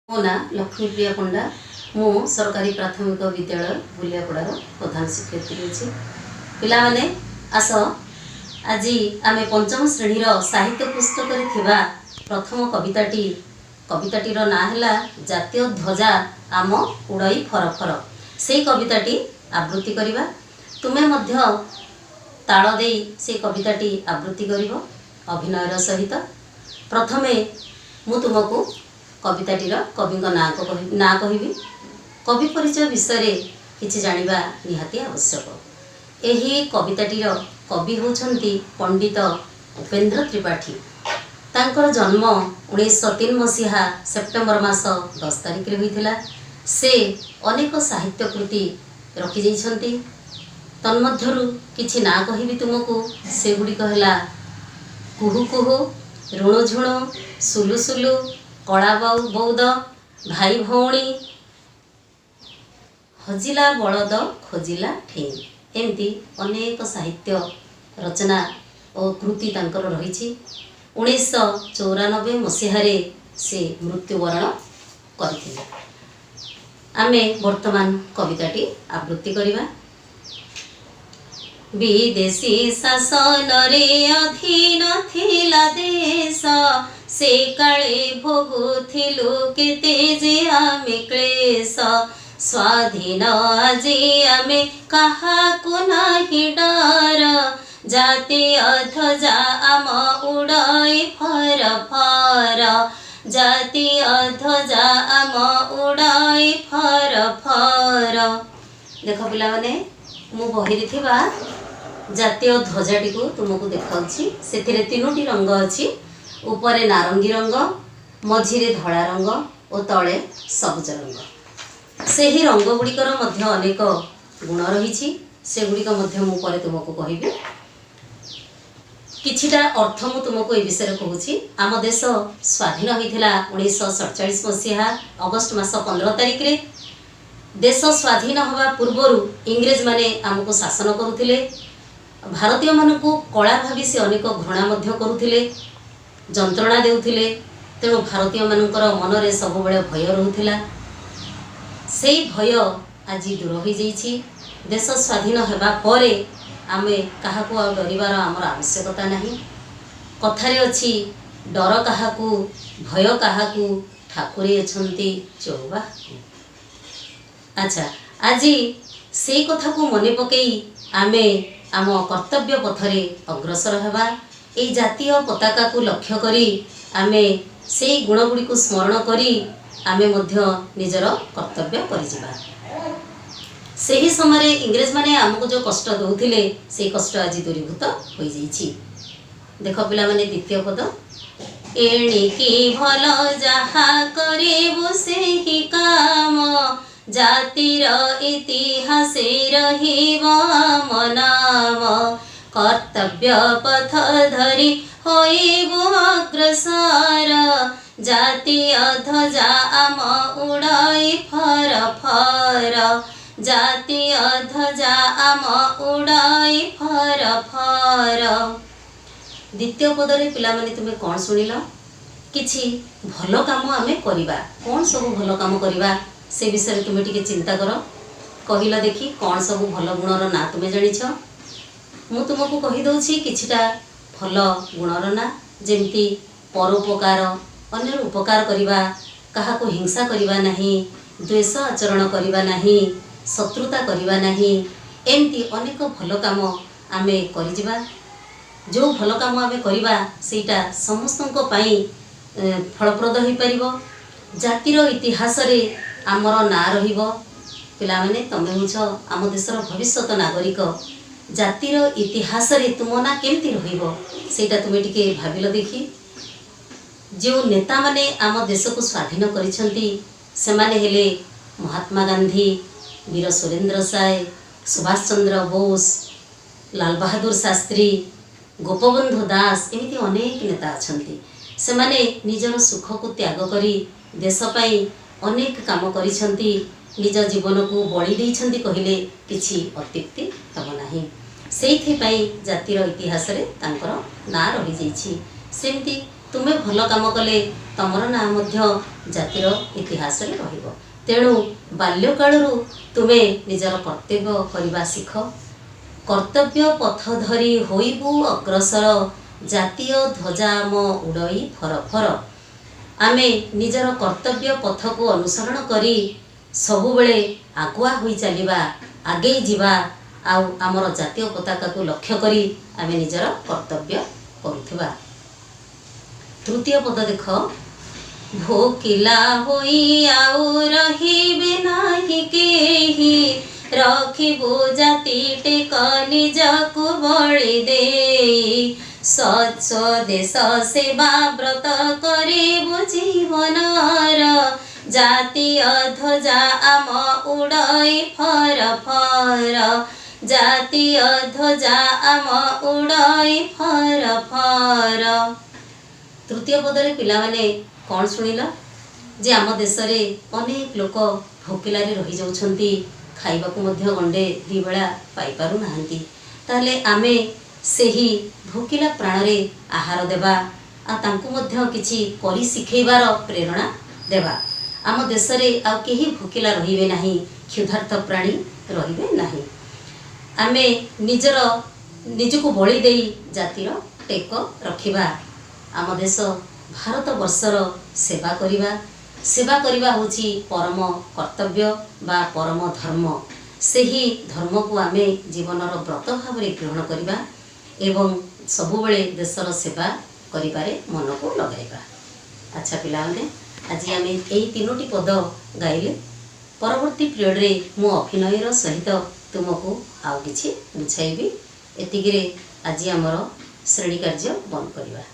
मो ना लक्ष्मीप्रिया पंडा मु सरकारी प्राथमिक विद्यालय बुलियापड़ार प्रधान शिक्षयित्री अच्छी पिला माने आस आज आम पंचम श्रेणी साहित्य पुस्तक प्रथम कविताटीर ना है जातीय ध्वजा आम उड़ई फर फर से कविताटी आवृत्ति करवा तुम्हें मध्य ताल दे से कविताटी आवृत्ति कर अभिनयर सहित प्रथमे मु तुमको कविताटीर कवि ना कहि कवि परिचय विषय किछि जानिबा निहाती आवश्यक। एही कविताटीर कवि होउछंती पंडित उपेन्द्र त्रिपाठी। तांकर जन्म 1903 मसीहा सेप्टेम्बर मास 10 तारिख रे होइथिला। से अनेक साहित्य कृति रखि जाइछंती। तन्मध्यरु किछि ना कहिबि तुमको सेगुडी कहला कुहु कुहु, ऋणु झुणु, सुलु सुलु, कला बौद, भाई भौणी, हजिला बलद खोजिला ठेई एमती अनेक साहित्य रचना और कृति तांकर रही। 1994 मसीहारे से मृत्युवरण करथिले। आमे वर्तमान कविताटी आवृत्ति करिबा। विदेशी शासन रे अधीन थिला देश से काले भोगुथिलु केते जे आमे क्लेश स्वाधीन आजी आमे काहाकु नाही डर जाति ध्वजा आम उड़ई फर फर जाति ध्वजा आम उड़ई फर फर। देख पिला माने मु बहिरी थिबा जातीय ध्वजाटी को तुमको देखाउछि। सेथिरे तीनोटी रंग अछि। ऊपरे नारंगी रंग, मझिरे धला रंग और तले सबुज रंग। सेही रंग गुड़िकर मध्य अनेक गुण रही। से गुड़िक मध्य मु परे तुमको कहिबी। किछिटा अर्थ मु तुमको ए विषय कहूछि। आम देश स्वाधीन होइथिला 1947 मसीहा अगस्ट मास 15 तारिख रे। देश स्वाधीन हवा पूर्वरु इंग्रेज माने आमको शासन करुथिले। भारतीय मानकु कला भावी से अनेक घृणा मध्य करुथिले, जंत्रणा देउथिले। तेणु भारतीय मानकर मनरे सब बेले भय रहुथिला। सेई भय आज दूर हो जाइछि। देश स्वाधीन हेबा परे आमे काहाकु आ डरिबार आमर आवश्यकता नहीं। कथारे अछि डर काहाकु भय काहाकु ठाकुरे अछंती चौबा। अच्छा आज से कथा को मने पकई आमे आम कर्तव्य पथरे अग्रसर हेबा। ए जातीय पताका को लक्ष्य करी आमे से गुणगुड़ी को स्मरण करी आमे मध्य निजर कर्तव्य करिजिबा। सेही समय इंग्रेज माने आमको जो कष्ट दउथिले से कष्ट आज दूरीभूत हो जाइछि। देख पिला माने द्वितीय पद एणिकी भल जहा करेबु सेही काम जातिर इतिहास रहिब मनाम कर्तव्य पथ धरी होइबु अग्रसर जातीय ध्वजा आम उड़ई फर फर जातीय ध्वजा आम उड़ई फर फर। द्वितीय पदरे पिला माने तुमे कौन सुनिल? किछि भल काम आमे करिबा। कौन सब भल काम करिबा से विषय तुम टिके चिंता कर। कहिला देखी कौन सब भल गुणर ना तुमे जानिछ? मु तुमको कहि दउछि किछिटा भल गुणर ना। जेमती परोपकार, अन्यर उपकार करिबा, काहाको हिंसा करिबा नहीं, द्वेष आचरण करिबा नहीं, शत्रुता करिबा नहीं। एमती अनेक भल काम आमे करिजिबा। जो भल काम आमे करिबा सेटा समस्तनको पई फलप्रद होई परिबो। जातिर इतिहास रे आमर ना रहिबो। पिला माने तमे हुछ आम देशर भविष्यत नागरिक। जातिर इतिहास रे तुम ना केमती रहिबो सेटा तुमे टिके भाबिलो देखी। जो नेता माने आम देश को स्वाधीन करिसंती से माने हेले महात्मा गांधी, वीर सुरेंद्र साय, सुभाष चंद्र बोस, लाल बहादुर शास्त्री, गोपबंधु दास एमिति अनेक नेता अछंती। से माने निजर सुख को त्याग करी देश पाई अनेक काम करिसंती। निज जीवन को बलि देइछंती कहिले किछि अत्युक्ति हेब नाही। सेइथि पई जातिर इतिहास रे तांकर ना रहि जाइछि। सेमती तुमे भल काम कले तमर ना मध्य जातिर इतिहास रे रहिबो। तेणु बाल्यकालरू तुमे निजर कर्तव्य करवा शिख। कर्तव्य पथ धरी होइबु अग्रसर जातीय ध्वजा म उड़ई फर फर। आमे निजर कर्तव्य पथ को अनुसरण करी सबुबले आगुआ होई चलिबा आगे जीवा आउ आमर जातीय पताका को लक्ष्य करी आमे निजर कर्तव्य करुथिबा। तृतीय पद देख भोकिला होई आउ रहिबे नाही केही रखिबो जाति टेक निजकु बळि देई स्वदेश सेवा व्रत करिबो जीवनर जातीय ध्वजा आम उड़ई फर फर जातीय ध्वजा आम उड़ई फर फर। तृतीय पदरे पिला माने कौन शुणिल जे आम देश रे अनेक लोक भोकिलारे रही जाउछंती खाइबा को मध्य गंडे दी बेला पाई पारु नाहंती। ताले आमे सेही भोकिला प्राण रे आहार देबा आ तांकु मध्य किछि करी सिखैबार प्रेरणा देबा। आम देश रे आ केही भोकिला रहिबे नाही क्षुधार्त प्राणी रहिबे नाही। आमे निजको बळि देई जातिर टेक रखिबा। आम देश भारत वर्षर सेवा करिबा होछि परम कर्तव्य बा परम धर्म। सेही धर्म को आमे जीवनर व्रत भाव रे ग्रहण करिबा एवं सबुबले देशर सेवा करिबारे मन को लगाइबा। अच्छा पिला माने आज आमे एई तीनोटी पद गाइले। परवर्ती पीरियड रे मु अभिनयर सहित तुमको आउ किछि बुझाइबी। एतिगिरे आज हमर श्रेणी कार्य बंद करिबा।